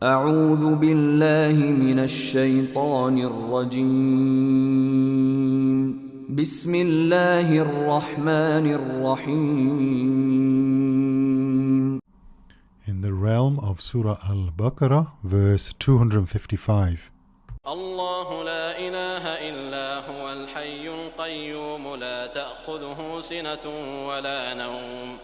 أعوذ بالله من الشيطان الرجيم بسم الله الرحمن الرحيم. In the realm of Surah Al-Baqarah, verse 255. الله لا إله إلا هو الحي القيوم لا تأخذه سنة ولا نوم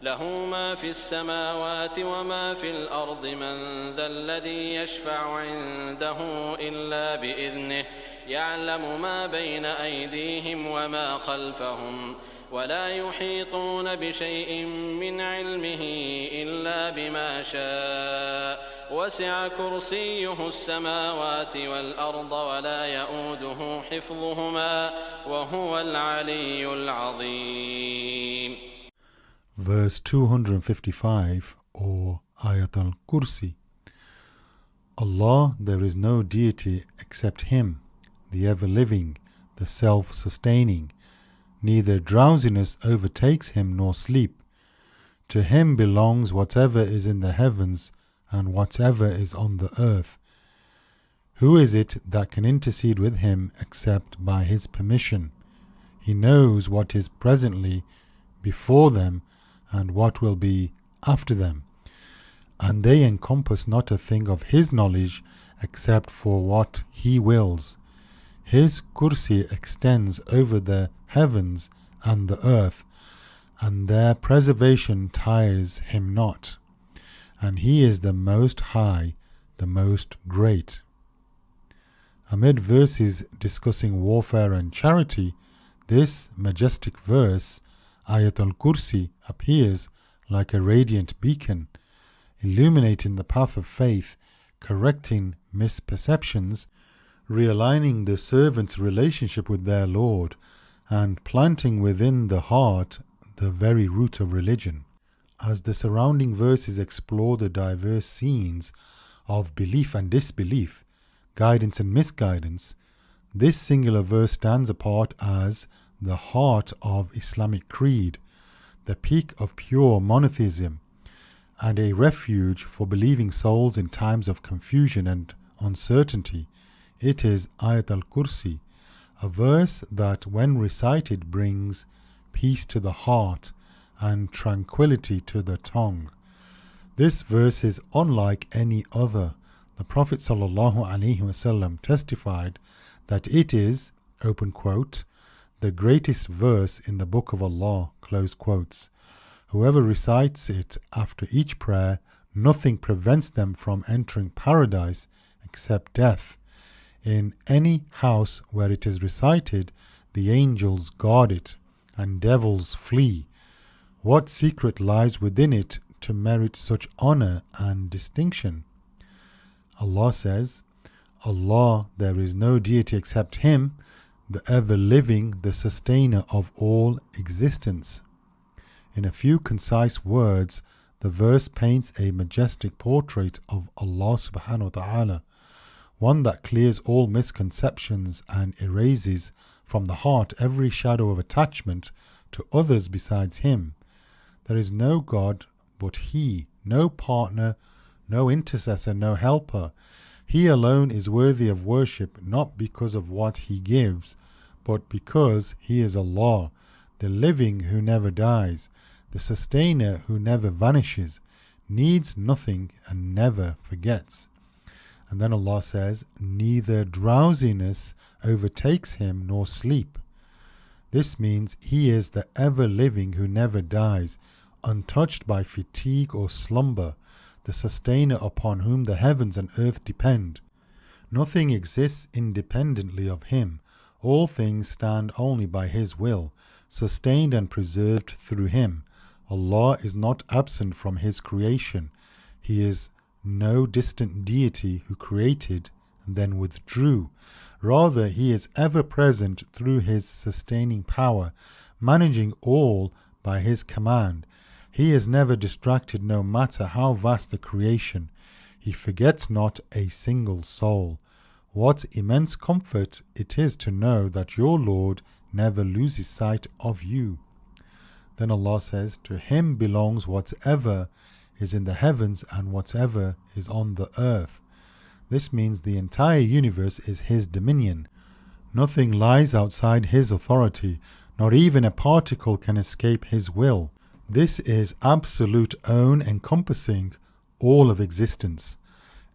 له ما في السماوات وما في الأرض من ذا الذي يشفع عنده إلا بإذنه يعلم ما بين أيديهم وما خلفهم ولا يحيطون بشيء من علمه إلا بما شاء وسع كرسيه السماوات والأرض ولا يؤوده حفظهما وهو العلي العظيم. Verse 255, or Ayat al-Kursi. Allah, there is no deity except Him, the ever-living, the self-sustaining. Neither drowsiness overtakes Him nor sleep. To Him belongs whatever is in the heavens and whatever is on the earth. Who is it that can intercede with Him except by His permission? He knows what is presently before them and what will be after them, and they encompass not a thing of His knowledge except for what He wills. His Kursi extends over the heavens and the earth, and their preservation tires Him not, and He is the Most High, the Most Great. Amid verses discussing warfare and charity, this majestic verse, Ayat al-Kursi, appears like a radiant beacon, illuminating the path of faith, correcting misperceptions, realigning the servant's relationship with their Lord, and planting within the heart the very root of religion. As the surrounding verses explore the diverse scenes of belief and disbelief, guidance and misguidance, this singular verse stands apart as the heart of Islamic creed, the peak of pure monotheism, and a refuge for believing souls in times of confusion and uncertainty. It is Ayat al-Kursi, a verse that when recited brings peace to the heart and tranquility to the tongue. This verse is unlike any other. The Prophet ﷺ testified that it is, open quote, the greatest verse in the Book of Allah, close quotes. Whoever recites it after each prayer, nothing prevents them from entering paradise except death. In any house where it is recited, the angels guard it, and devils flee. What secret lies within it to merit such honor and distinction? Allah says, Allah, there is no deity except Him, the ever-living, the sustainer of all existence. In a few concise words, the verse paints a majestic portrait of Allah subhanahu wa ta'ala, one that clears all misconceptions and erases from the heart every shadow of attachment to others besides Him. There is no God but He, no partner, no intercessor, no helper. He alone is worthy of worship, not because of what He gives, but because He is Allah, the living who never dies, the sustainer who never vanishes, needs nothing and never forgets. And then Allah says, neither drowsiness overtakes Him nor sleep. This means He is the ever-living who never dies, untouched by fatigue or slumber, the sustainer upon whom the heavens and earth depend. Nothing exists independently of Him. All things stand only by His will, sustained and preserved through Him. Allah is not absent from His creation. He is no distant deity who created and then withdrew. Rather, He is ever present through His sustaining power, managing all by His command. He is never distracted no matter how vast the creation. He forgets not a single soul. What immense comfort it is to know that your Lord never loses sight of you. Then Allah says, to Him belongs whatever is in the heavens and whatever is on the earth. This means the entire universe is His dominion. Nothing lies outside His authority, not even a particle can escape His will. This is absolute own encompassing all of existence.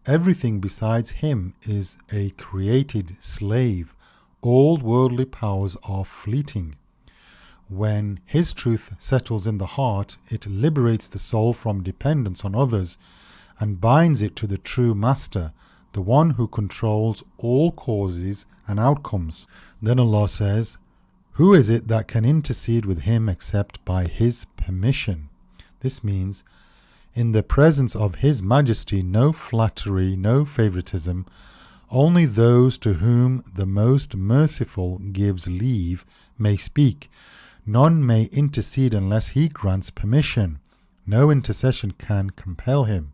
Everything besides Him is a created slave. All worldly powers are fleeting. When His truth settles in the heart, it liberates the soul from dependence on others and binds it to the true Master, the one who controls all causes and outcomes. Then Allah says, who is it that can intercede with Him except by His permission? This means, in the presence of His Majesty, no flattery, no favoritism, only those to whom the Most Merciful gives leave may speak. None may intercede unless He grants permission. No intercession can compel Him.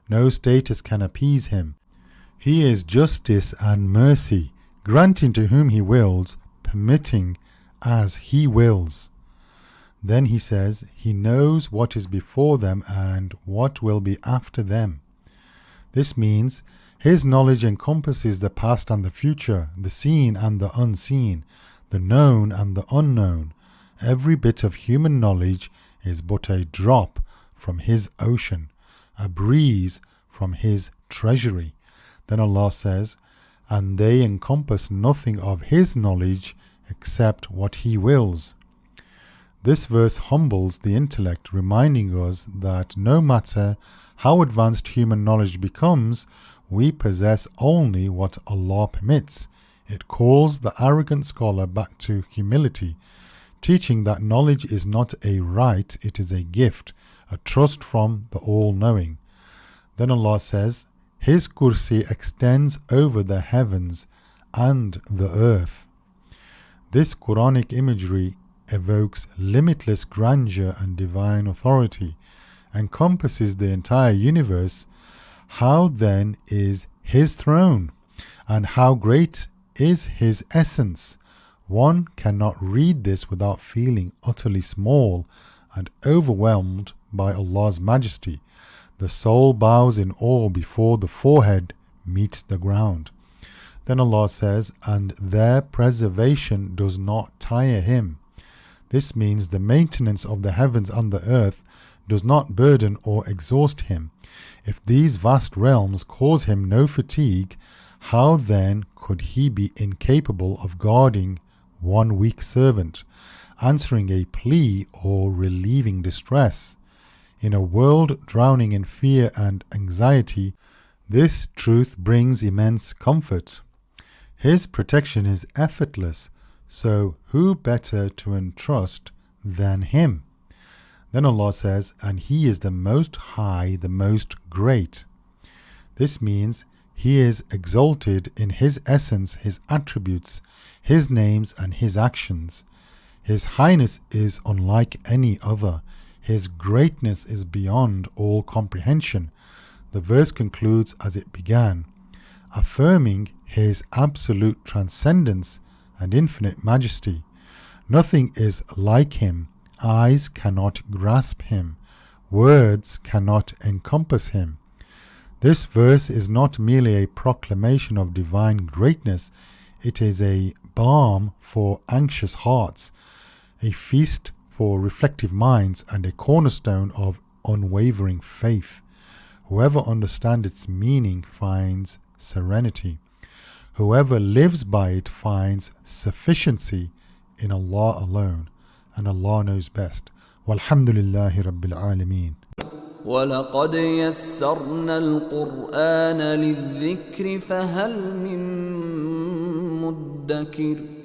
No status can appease Him. He is justice and mercy, granting to whom He wills, permitting as He wills. Then He says, He knows what is before them and what will be after them. This means His knowledge encompasses the past and the future, the seen and the unseen, the known and the unknown. Every bit of human knowledge is but a drop from His ocean, a breeze from His treasury. Then Allah says, and they encompass nothing of His knowledge except what He wills. This verse humbles the intellect, reminding us that no matter how advanced human knowledge becomes, we possess only what Allah permits. It calls the arrogant scholar back to humility, teaching that knowledge is not a right, it is a gift, a trust from the All-Knowing. Then Allah says, His Kursi extends over the heavens and the earth. This Quranic imagery evokes limitless grandeur and divine authority, encompasses the entire universe. How then is His throne? And how great is His essence? One cannot read this without feeling utterly small and overwhelmed by Allah's majesty. The soul bows in awe before the forehead meets the ground. Then Allah says, and their preservation does not tire Him. This means the maintenance of the heavens and the earth does not burden or exhaust Him. If these vast realms cause Him no fatigue, how then could He be incapable of guarding one weak servant, answering a plea or relieving distress? In a world drowning in fear and anxiety, this truth brings immense comfort. His protection is effortless, so who better to entrust than Him? Then Allah says, and He is the Most High, the Most Great. This means He is exalted in His essence, His attributes, His names and His actions. His highness is unlike any other. His greatness is beyond all comprehension. The verse concludes as it began, affirming His absolute transcendence and infinite majesty. Nothing is like Him. Eyes cannot grasp Him. Words cannot encompass Him. This verse is not merely a proclamation of divine greatness, it is a balm for anxious hearts, a feast for reflective minds, and a cornerstone of unwavering faith. Whoever understands its meaning finds serenity. Whoever lives by it finds sufficiency in Allah alone, and Allah knows best. Walhamdulillahi Rabbil Alameen. وَلَقَدْ يَسَّرْنَا الْقُرْآنَ لِلذِّكْرِ فَهَلْ مِن مُّدَّكِرٍ